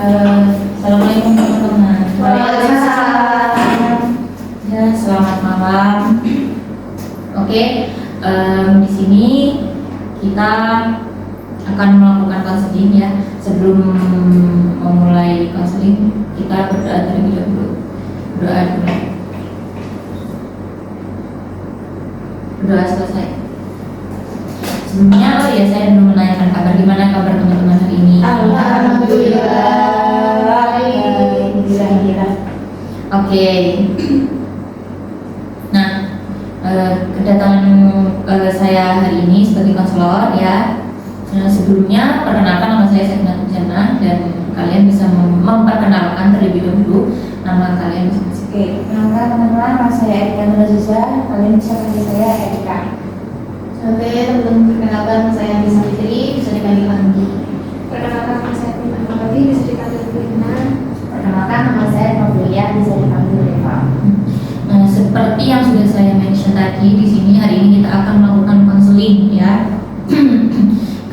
Assalamualaikum teman-teman. Waalaikumsalam. Ya, selamat malam. Oke, di sini kita akan melakukan konseling ya. Sebelum memulai konseling, kita berdoa terlebih dahulu. Berdoa dulu. Berdoa selesai. Sebelumnya, saya belum menanyakan kabar. Gimana kabar teman-teman hari ini? Alhamdulillah. Oke. Nah, kedatangan saya hari ini sebagai konselor ya. Sebelumnya perkenalkan, nama saya Sakinah Turjana dan kalian bisa memperkenalkan terlebih dahulu nama kalian masing-masing. Oke, perkenalkan teman-teman, nama saya Erika Nuraziza. Kalian bisa panggil saya Erika. Oke, teman-teman, perkenalkan saya Bisa Fitri, bisa dipanggil Anggi. Perkenalkan nama saya Tina Amali, bisa dipanggil Tina. Perkenalkan nama saya Novelia, bisa dipanggil Eva. Nah, seperti yang sudah saya mention tadi, di sini hari ini kita akan melakukan konseling ya.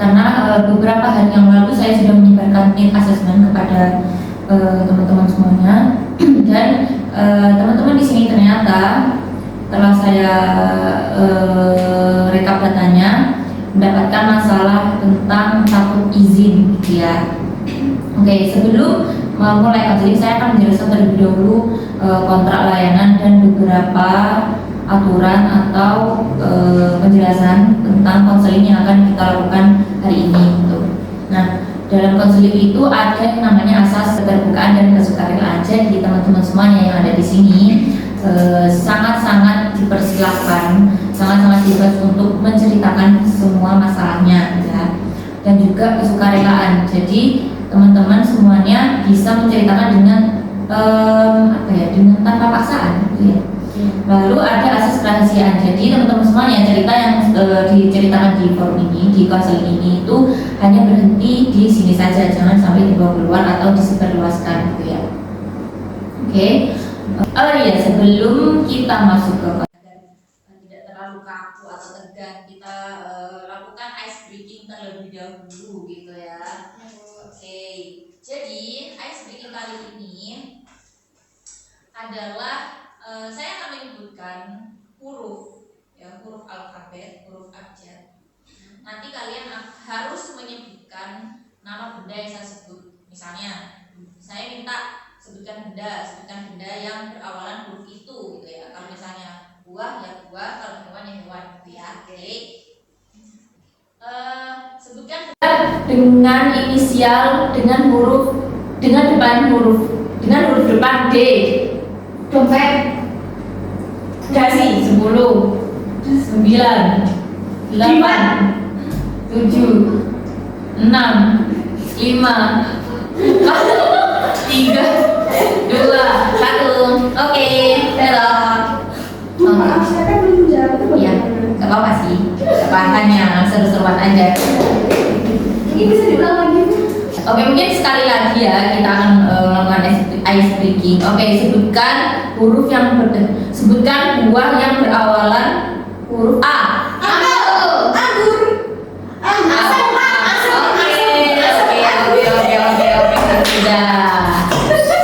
Karena beberapa hari yang lalu saya sudah menyebarkan need assessment kepada teman-teman semuanya dan teman-teman di sini ternyata setelah saya rekap datanya mendapatkan masalah tentang takut izin gitu ya. Oke, sebelum mulai konseling saya akan menjelaskan terlebih dahulu kontrak layanan dan beberapa aturan atau penjelasan tentang konseling yang akan kita lakukan hari ini gitu. Nah, dalam konseling itu ada yang namanya asas keterbukaan dan kesukarelaan. Jadi teman-teman semuanya yang ada di sini sangat-sangat dipersilahkan, sangat-sangat bebas untuk menceritakan semua masalahnya ya. Dan juga kesukarelaan. Jadi teman-teman semuanya bisa menceritakan dengan dengan tanpa paksaan gitu ya. Lalu ada asas kerahasiaan. Jadi teman-teman semuanya cerita yang diceritakan di forum ini, di konseling ini itu hanya berhenti di sini saja, jangan sampai dibawa keluar atau disebarluaskan gitu ya. Oke. Oh iya, sebelum kita masuk ke tidak terlalu kaku atau tegang, kita lakukan ice breaking terlebih dahulu gitu ya. Oke. Jadi ice breaking kali ini adalah saya akan menyebutkan huruf ya, huruf alfabet, huruf abjad. Nanti kalian harus menyebutkan nama benda yang saya sebut. Misalnya, saya minta sebutkan benda yang berawalan huruf itu gitu ya. Kalau misalnya buah ya buah, kalau hewan ya hewan gitu ya. Oke. Sebutkan benda dengan inisial, dengan depan huruf depan D. Dompet. Dasi 10 9 8 7 6 5 3 2 1. Oke, belok. Saya kan belum jawab. Iya, gak apa-apa sih. Hanya seru-seruan aja. Ini bisa diulang lagi. Oke, mungkin sekali lagi ya kita akan melakukan ice breaking. Oke, sebutkan buah yang berawalan huruf A. Anggur. Oke. Sudah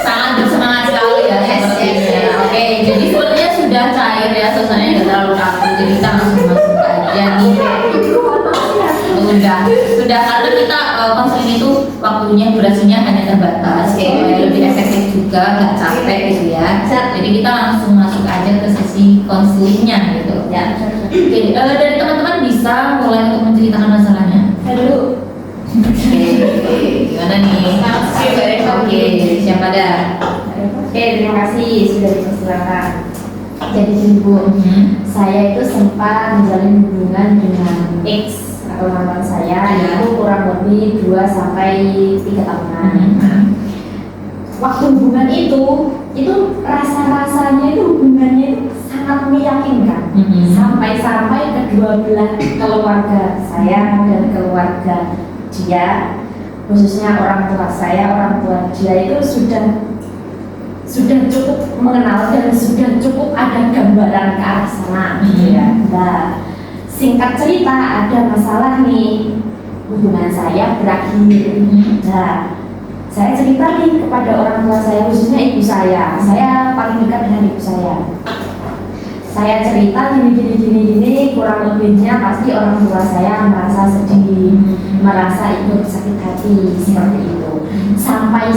sangat bersemangat sekali ya sepertinya. Oke, jadi sepertinya sudah cair ya, suasananya tidak terlalu kaku. Jadi kita langsung masuk aja nih. Sudah karena kita konseling itu waktunya durasinya hanya terbatas, lebih efektif juga, nggak capek gitu ya. Jadi kita langsung masuk aja ke sesi konselingnya gitu ya. Oke, dari teman-teman bisa mulai untuk menceritakan masalahnya. Saya dulu. Oke, gimana nih? Oke, siapa dah? Oke, terima kasih sudah dipersilakan. Jadi ibu, saya itu sempat menjalin hubungan dengan X atau mantan saya, itu kurang lebih 2 sampai 3 tahunan. Waktu hubungan itu rasa-rasanya itu hubungannya itu sangat meyakinkan. Sampai kedua belah keluarga saya dan keluarga dia, khususnya orang tua saya, orang tua dia itu sudah cukup mengenal dan sudah cukup ada gambaran ke arah sana gitu ya. Nah, singkat cerita ada masalah nih, hubungan saya berakhir. Nah, saya cerita nih kepada orang tua saya, khususnya ibu saya paling dekat dengan ibu saya cerita gini, kurang lebihnya pasti orang tua saya merasa sedih, merasa ikut sakit hati seperti itu. Sampai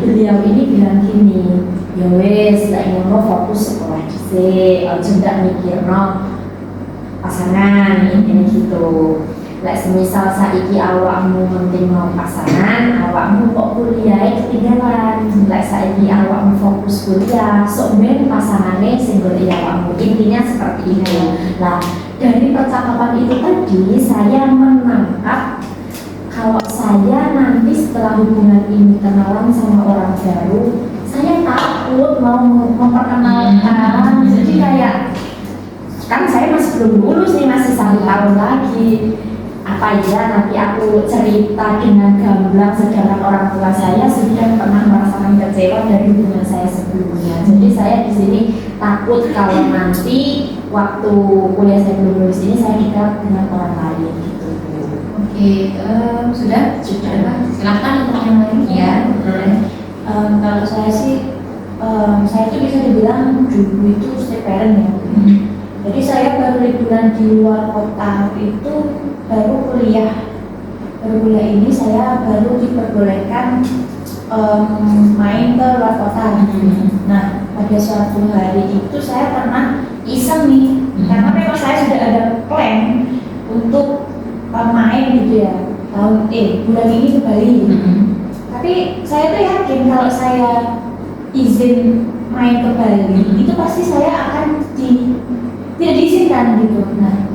beliau ini bilang gini, ya wes, lek ngono fokus sekolah dhisik, aja ndak mikirno pasangan ini gitu. Lek semisal saiki awakmu penting mau pasangan, awakmu kok kuliah ketinggalan. Lek saiki awakmu fokus kuliah, sok ben pasangane sing golek awakmu. Intinya seperti itu. Lah, dari percakapan itu tadi saya menangkap kalau saya nanti setelah hubungan ini kenalan sama orang baru, saya takut mau memperkenalkan. Jadi kayak kan saya masih belum lulus nih, masih 1 tahun lagi. Apa ya nanti aku cerita dengan gamblang, sedangkan orang tua saya sudah pernah merasakan kecewa dari hubungan saya sebelumnya. Jadi saya di sini takut kalau nanti waktu kuliah saya belum lulus ini saya nikah dengan orang lain gitu. Oke, sudah. Silakan untuk yang lain. Ya. Kalau saya sih, saya itu bisa dibilang dulu itu step parent ya. Jadi saya baru liburan di luar kota itu baru kuliah ini saya baru diperbolehkan main ke luar kota. Nah, pada suatu hari itu saya pernah iseng nih, karena memang saya sudah ada plan untuk main gitu ya, bulan ini ke Bali. Tapi saya tuh yakin kalau saya izin main ke Bali itu pasti saya akan tidak diizinkan gitu. Nah,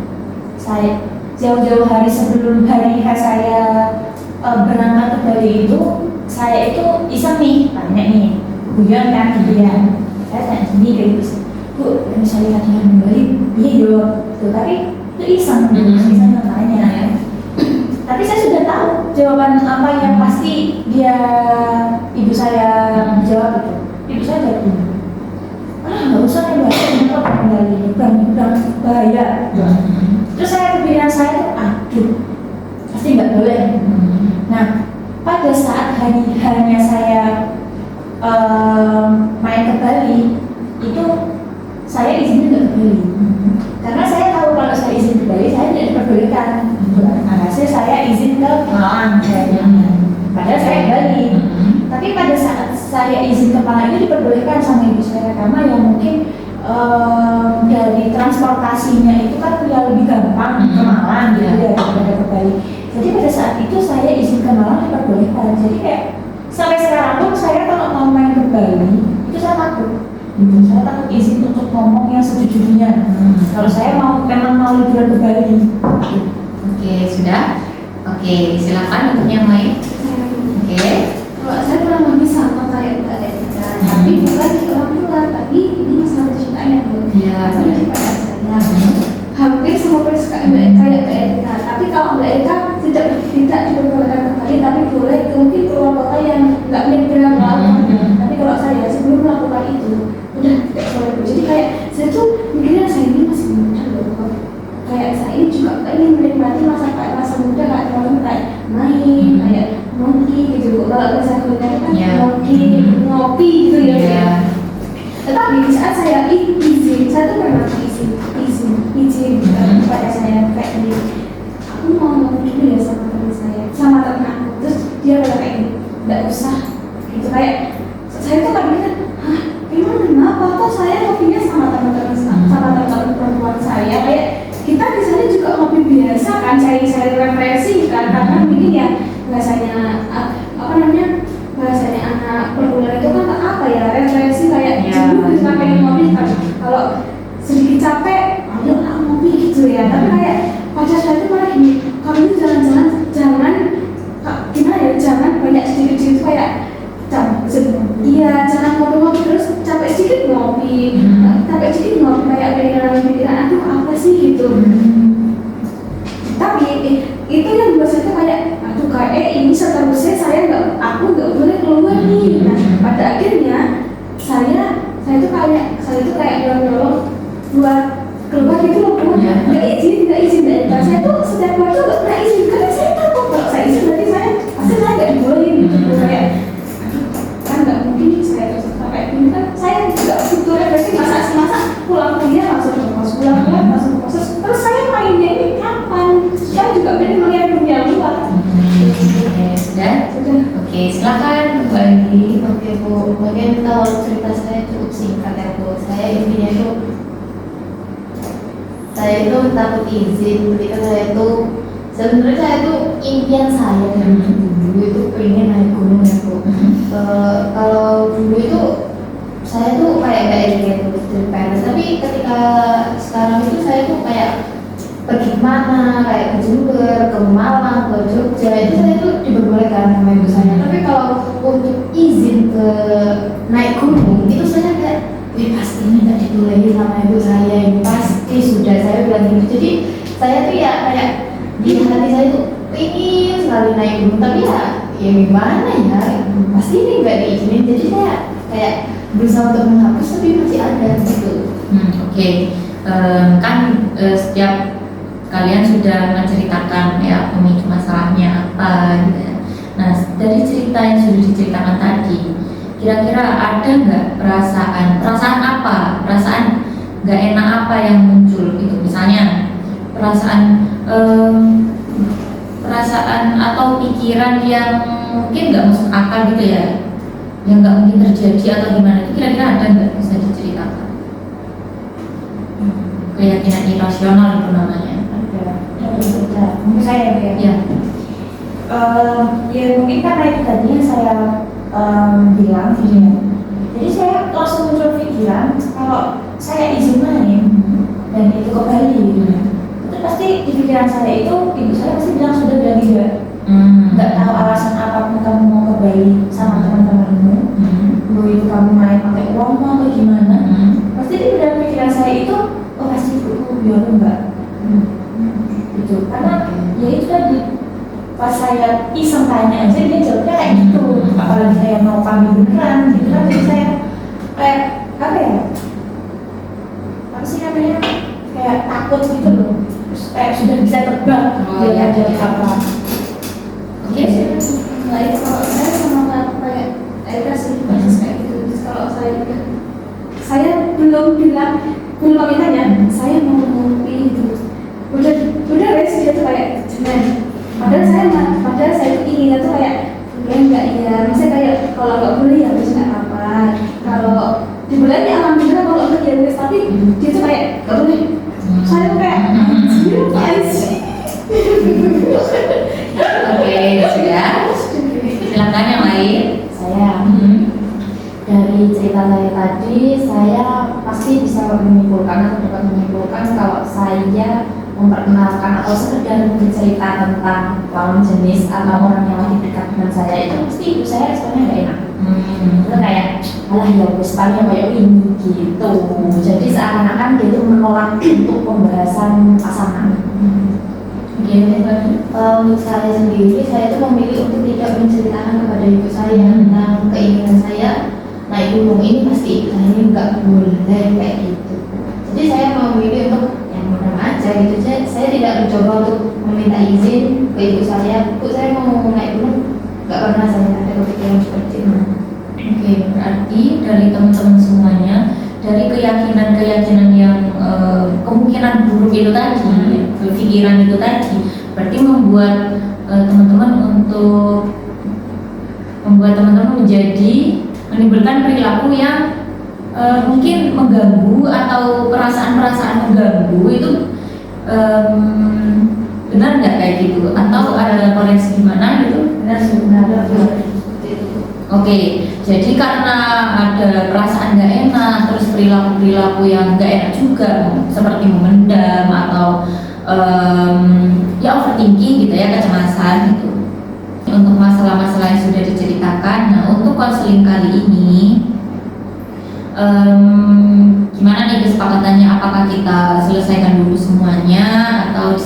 saya jauh-jauh hari sebelum hari H saya berangkat ke Bali itu, saya itu iseng nih, tanya nih, guyon kan gitu ya. Saya tanya sendiri kayak gitu, Bu, misalnya latihan di Bali, iya yo, tuh, tapi itu iseng tanya ya. Tapi saya sudah tahu jawaban apa yang pasti ibu saya jawab itu. Ibu saya jawab gini, nggak usah nih bahaya, udah bahaya. Terus saya kepikiran saya tuh, aduh, pasti nggak boleh. Nah, pada saat hanya saya main ke Bali, itu saya izin juga ke Bali. Karena saya tahu kalau saya izin ke Bali, saya tidak diperbolehkan. Hasil saya izin ke Malang, padahal saya ke Bali. Tapi pada saat saya izin ke Malang itu diperbolehkan sama ibu saya, karena yang mungkin dari transportasinya itu kan lebih gampang ke Malang gitu ya daripada ke Bali. Jadi pada saat itu saya izin ke Malang diperbolehkan. Jadi kayak sampai sekarang pun saya kalau mau main ke Bali itu saya takut. Saya takut izin untuk ngomong yang sejujurnya. Kalau saya memang mau liburan ke Bali. Oke, sudah. Oke, silakan untuk yang lain. Oke. Kalau saya kurang lebih sama kayak Mbak Erika, tapi bukan di orang tua, tapi ini masalah kecintaan ya Bu. Iya. Itu di pada saya. Hampir sama persis kayak Mbak Erika, tapi kalau Mbak Erika tidak diperbolehkan kembali, tapi boleh mungkin keluar kota yang nggak menyeberang laut. Tapi kalau saya sebelum melakukan itu udah tidak boleh. Jadi kayak saya tuh mikirnya saya ini masih muda loh. Kayak saya ini juga ingin menikmati masa muda, kayak terlalu kayak main, kayak ngopi gitu. Kalau saya kuliah kan ngopi gitu ya. Tetapi di saat saya izin, saya tuh pernah izin kepada saya kayak gini, aku mau ngomong dulu ya sama teman saya, sama teman aku. Terus dia bilang kayak gini, nggak usah gitu. Kayak saya tuh kan bilang, hah, emang kenapa? Kok saya ngopinya sama teman-teman perempuan saya? Kayak kita di sana juga ngopi biasa kan, cari referensi kan, karena mungkin ya bahasanya bahasanya anak perkuliahan itu kan apa ya, referensi kayak dulu kita pengen ngopi kan, kalau sedikit capek ayo ngopi gitu ya. Tapi kayak pada saat itu malah gini, kamu jangan gimana ya, jangan banyak sedikit kayak jangan ngopi terus capek sedikit ngopi, kayak pikiran aduh apa sih gitu. Tapi itu yang buat saya kayak aduh kayak ini seterusnya aku nggak boleh keluar nih. Nah pada akhirnya saya tuh kayak nyolong buat keluar gitu loh Bu. Nggak izin. Dan saya tuh setiap keluar tuh nggak pernah izin, karena saya takut kalau saya izin berarti pasti saya nggak dibolehin gitu. Kayak Sudah? Oke, silakan bagi. Oke Bu, mungkin kalau cerita saya cukup singkat ya Bu. Saya itu takut izin ketika sebenarnya saya itu impian saya dari dulu itu pengen naik gunung ya Bu. Kalau dulu itu saya tuh kayak gak ingin dari Paris, tapi ketika sekarang itu saya tuh kayak pergi kemana, kayak ke Jember, ke Malang, ke Jogja, itu saya tuh diperbolehkan sama ibu saya. Tapi kalau untuk izin ke naik gunung itu saya kayak pasti ini nggak dibolehin sama ibu saya, ini pasti sudah, saya bilang gitu. Jadi saya tuh ya kayak di hati saya tuh ingin sekali naik gunung, tapi ya gimana ya, pasti ini nggak diizinin. Jadi saya kayak berusaha untuk menghapus, tapi masih ada gitu. Oke. Kan setiap kalian sudah menceritakan ya pemicu masalahnya apa gitu ya. Nah, dari cerita yang sudah diceritakan tadi, kira-kira ada nggak perasaan nggak enak apa yang muncul gitu? Misalnya perasaan atau pikiran yang mungkin nggak masuk akal gitu ya, yang nggak mungkin terjadi atau gimana, itu kira-kira ada nggak, bisa diceritakan? Keyakinan irasional itu namanya. Mungkin saya ya. Ya. Ya mungkin karena itu tadi yang saya bilang gitu ya. Jadi saya langsung muncul pikiran kalau saya izin main dan itu ke Bali gitu. Itu pasti di pikiran saya itu ibu saya pasti bilang sudah bilang tidak. Nggak tahu alasan apapun kamu mau ke Bali sama teman-temanmu. Mau itu kamu main pakai uangmu atau gimana? Pasti di dalam pikiran saya itu pasti biar enggak. Gitu. Karena ya itu tadi pas saya iseng tanya aja dia jawabnya kayak gitu. Apalagi saya mau pamit beneran gitu kan, jadi saya kayak apa ya, apa sih namanya, kayak takut gitu loh. Terus kayak sudah bisa terbang dia jawab apa. Oke, lain kalau saya sama kayak Aida sih proses kayak gitu. Terus kalau saya belum ditanya saya mau ngopi gitu, udah wes dia tuh kayak jemen. Padahal saya tuh inginnya tuh kayak enggak ya, maksudnya kayak kalau nggak boleh ya wes nggak apa-apa, kalau dibolehin ya alhamdulillah, kalau enggak ya wes. Tapi dia tuh kayak nggak boleh. Saya tuh kayak Oke, sudah. Silakan yang lain. Saya dari cerita saya tadi, saya pasti bisa menyimpulkan atau dapat menyimpulkan kalau saya memperkenalkan atau sekedar bercerita tentang lawan jenis atau orang yang lagi dekat dengan saya, itu pasti ibu saya responnya nggak enak. Itu kayak alah ya wis paling kayak ini gitu. Jadi seakan-akan dia itu menolak untuk pembahasan pasangan. Untuk saya sendiri, saya itu memilih untuk tidak menceritakan kepada ibu saya tentang keinginan saya naik gunung ini. Pasti ibu saya nggak boleh kayak gitu. Jadi saya memilih untuk yang mudah aja gitu. Saya tidak mencoba untuk meminta izin ke ibu saya. Bu, saya mau naik gunung, nggak pernah saya ada kepikiran seperti itu. Oke, berarti dari teman-teman semuanya, dari keyakinan yang kemungkinan buruk itu tadi, pikiran itu tadi, berarti membuat teman-teman menjadi menimbulkan perilaku yang mungkin mengganggu atau perasaan-perasaan mengganggu itu. Benar nggak kayak gitu? Atau ada koreksi gimana gitu? Benar sebenarnya. Oke, jadi karena ada perasaan nggak enak, terus perilaku yang nggak enak juga, seperti memendam atau ya overthinking gitu ya, kecemasan gitu. Untuk masalah-masalah yang sudah diceritakan, nah untuk konseling kali ini, gimana nih kesepakatannya? Apakah kita selesaikan dulu semuanya atau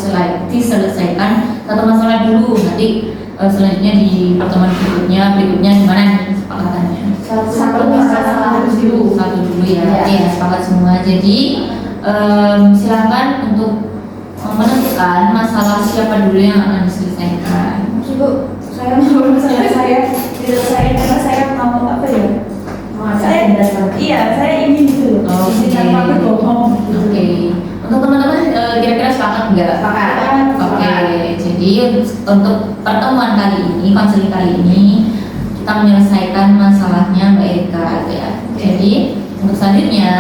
diselesaikan satu masalah dulu? Nanti selanjutnya di pertemuan berikutnya gimana nih kesepakatannya? Satu masalah dulu. Satu dulu ya. Oke, sepakat semua. Jadi silakan untuk menentukan masalah siapa dulu yang akan diselesaikan. Ibu, saya mau masalah saya diselesaikan karena saya mau apa ya? Saya ingin gitu loh. Oke. Tanpa berbohong. Oke. Untuk teman-teman kira-kira sepakat nggak? Sepakat. Oke. Jadi Jadi untuk pertemuan kali ini, konseling kali ini kita menyelesaikan masalahnya Mbak Erika gitu ya. Jadi untuk selanjutnya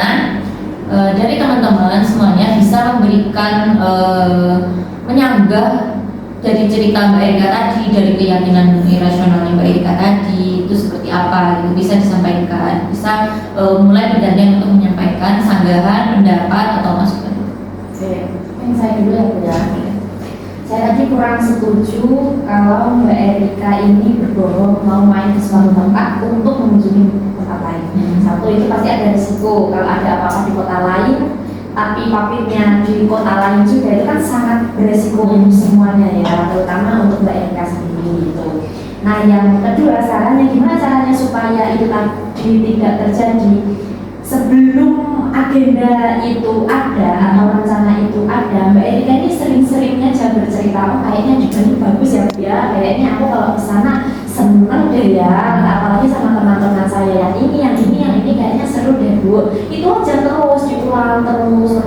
dari teman-teman semuanya bisa memberikan menyanggah dari cerita Mbak Erika tadi, dari keyakinan irasionalnya Mbak Erika tadi itu seperti apa gitu, bisa disampaikan, bisa mulai bergantian untuk menyampaikan sanggahan, pendapat atau masukan. Oke, yang saya dulu ya Bu ya. Saya tadi kurang setuju kalau Mbak Erika ini berbohong mau main ke suatu tempat untuk mengunjungi tempat lain. Satu, itu pasti ada risiko kalau ada apa-apa di kota lain, tapi papirnya di kota lain juga, itu kan sangat beresiko untuk semuanya ya, terutama untuk Mbak Erika sendiri gitu. Nah yang kedua, sarannya gimana caranya supaya itu tadi tidak terjadi sebelum agenda itu ada atau rencana itu ada. Mbak Erika ini sering-seringnya jangan bercerita, oh kayaknya di Bali bagus ya Bu ya, kayaknya aku kalau ke sana seneng deh ya, apalagi sama teman-teman saya yang ini kayaknya seru deh Bu. Itu aja terus diulang terus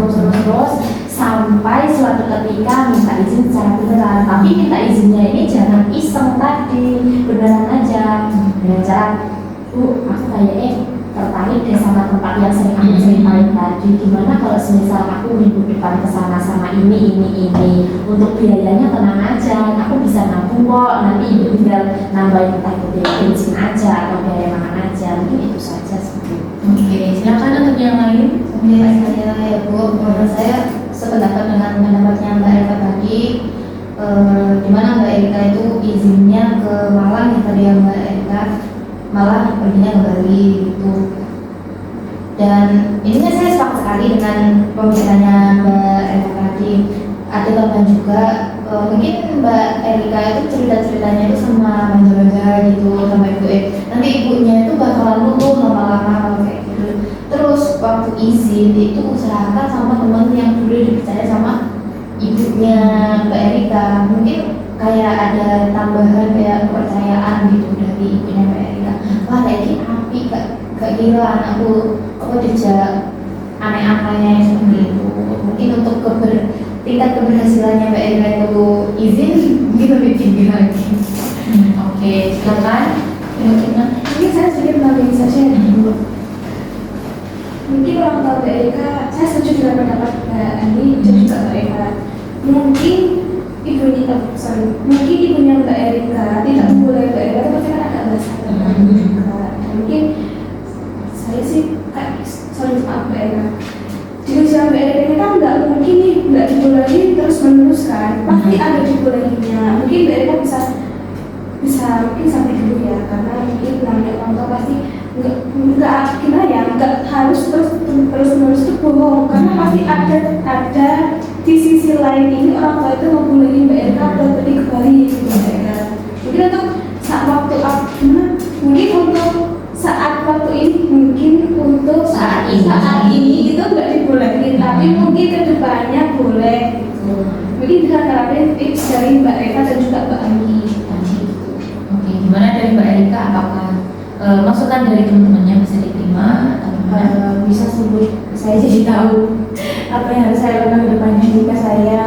sampai suatu ketika minta izin secara beneran. Tapi minta izinnya ini jangan iseng tadi, beneran aja dengan cara, Bu aku kayaknya tertarik deh sama tempat yang sering aku ceritain tadi. Gimana kalau semisal aku minggu depan kesana sama ini. Untuk biayanya tenang aja, aku bisa nabung kok. Nanti ibu tinggal nambahin entah itu biaya bensin aja atau biaya makan aja. Mungkin itu saja seperti itu. Oke, silakan untuk yang lain. Saya ya Bu, menurut saya sependapat dengan pendapatnya Mbak Erika tadi, di mana Mbak Erika itu izinnya ke Malang ya tadi ya Mbak Erika, malah perginya ke Bali gitu. Dan intinya saya sepakat sekali dengan pemikirannya Mbak Erika tadi. Ada tambahan juga, mungkin Mbak Erika itu cerita-ceritanya itu sama manja-manja gitu sama ibu nanti ibunya itu bakalan nutuh lama-lama kalau kayak gitu. Terus waktu izin itu usahakan sama teman yang dulu dipercaya sama ibunya Mbak Erika. Mungkin kayak ada tambahan kayak kepercayaan gitu dari ibunya Mbak Erika. Wah lagi api gak gila aku dijak aneh-aneh seperti itu. Mungkin untuk tingkat keberhasilannya Mbak Erika itu izin mungkin lebih tinggi lagi. Oke, silakan. Mungkin saya sedikit nambahin saja dulu. Mungkin orang tua Mbak Erika, saya setuju dengan pendapat Mbak Andi dan juga Mbak Eka. Mungkin ibunya Mbak Erika tidak memulai Mbak Erika, tapi kan ada alasan juga. Mungkin saya sih maaf Mbak Erika. Di usia Mbak Erika ini kan nggak mungkin nih nggak dibolehin terus menerus kan, pasti ada dibolehinnya. Mungkin Mbak Erika bisa mungkin sampai dulu ya, karena mungkin namanya orang tua pasti nggak harus terus menerus itu bohong, karena pasti ada di sisi lain ini orang tua itu membolehin Mbak Erika buat pergi ke Bali gitu Mbak Erika. Mungkin untuk saat waktu saat ini itu nggak dibolehin, tapi mungkin kedepannya boleh gitu. Mungkin bisa terapin tips dari Mbak Erika dan juga Mbak Anggi. Oke, gimana dari Mbak Erika? Apakah masukan dari teman-temannya bisa diterima atau gimana? Bisa sebut saya jadi tahu apa yang harus saya lakukan ke depannya jika saya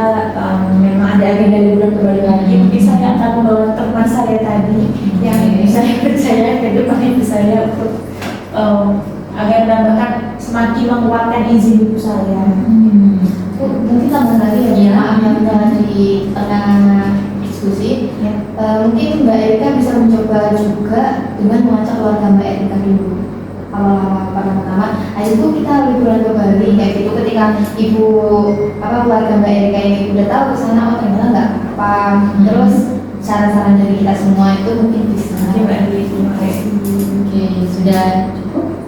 memang ada agenda liburan ke Bali lagi. Mungkin saya akan membawa teman saya tadi yang saya percaya ke depan ibu saya untuk agar menambahkan semakin menguatkan izin ibu saya. Mungkin tambah lagi ya, maaf yang di tengah diskusi. Mungkin Mbak Erika bisa mencoba juga dengan mengajak keluarga Mbak Erika dulu. Awal-awal pertama, itu kita liburan ke Bali kayak gitu. Ketika ibu keluarga Mbak Erika ini udah tahu ke sana, oh ternyata nggak apa. Terus saran-saran dari kita semua itu mungkin bisa. Oke, sudah cukup.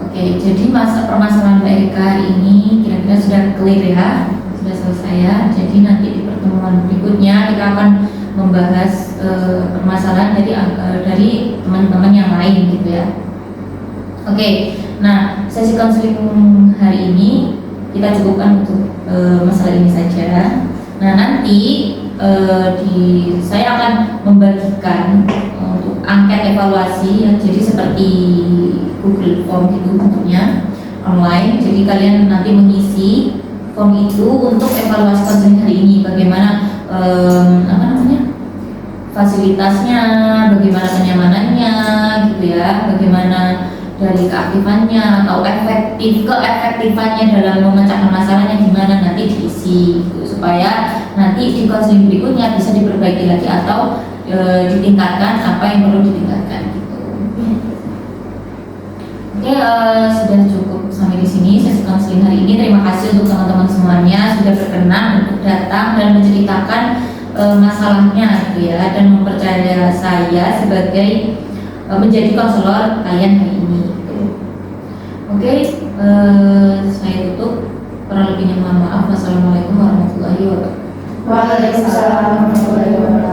Oke, jadi permasalahan Mbak Erika ini kira-kira sudah clear ya, sudah selesai ya. Jadi nanti di pertemuan berikutnya kita akan membahas permasalahan dari teman-teman yang lain gitu ya. Oke, nah sesi konseling hari ini kita cukupkan untuk masalah ini saja. Nah nanti saya akan membagikan untuk angket evaluasi yang jadi seperti Google Form gitu bentuknya online. Jadi kalian nanti mengisi form itu untuk evaluasi konseling hari ini, bagaimana apa namanya, fasilitasnya, bagaimana kenyamanannya gitu ya, bagaimana dari keaktifannya atau keefektifannya dalam memecahkan masalahnya gimana, nanti diisi gitu, supaya nanti di konseling berikutnya bisa diperbaiki lagi atau ditingkatkan apa yang perlu ditingkatkan gitu. Oke, sudah cukup sampai di sini sesi konseling hari ini. Terima kasih untuk teman-teman semuanya sudah berkenan untuk datang dan menceritakan masalahnya gitu ya, dan mempercaya saya sebagai menjadi konselor kalian hari ini gitu. Oke, saya tutup. Kurang lebihnya mohon maaf. Wassalamualaikum warahmatullahi wabarakatuh. Waalaikumsalam warahmatullahi wabarakatuh.